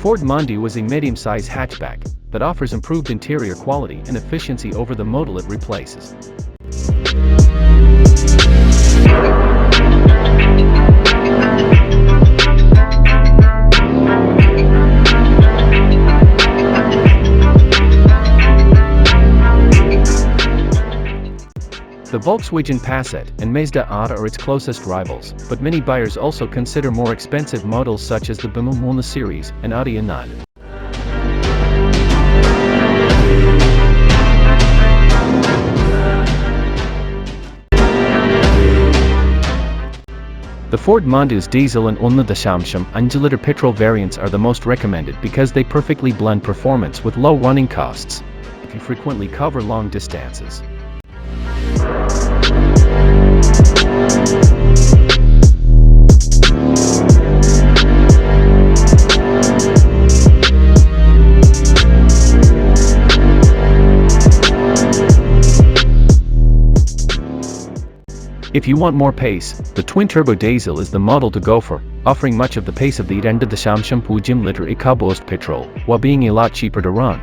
Ford Mondeo is a medium-size hatchback that offers improved interior quality and efficiency over the model it replaces. The Volkswagen Passat and Mazda A4 are its closest rivals, but many buyers also consider more expensive models such as the BMW Series and Audi A4. The Ford Mondeo's diesel and 1.5-liter petrol variants are the most recommended because they perfectly blend performance with low running costs and can frequently cover long distances. If you want more pace, the twin-turbo diesel is the model to go for, offering much of the pace of the 1.5-liter EcoBoost petrol, while being a lot cheaper to run.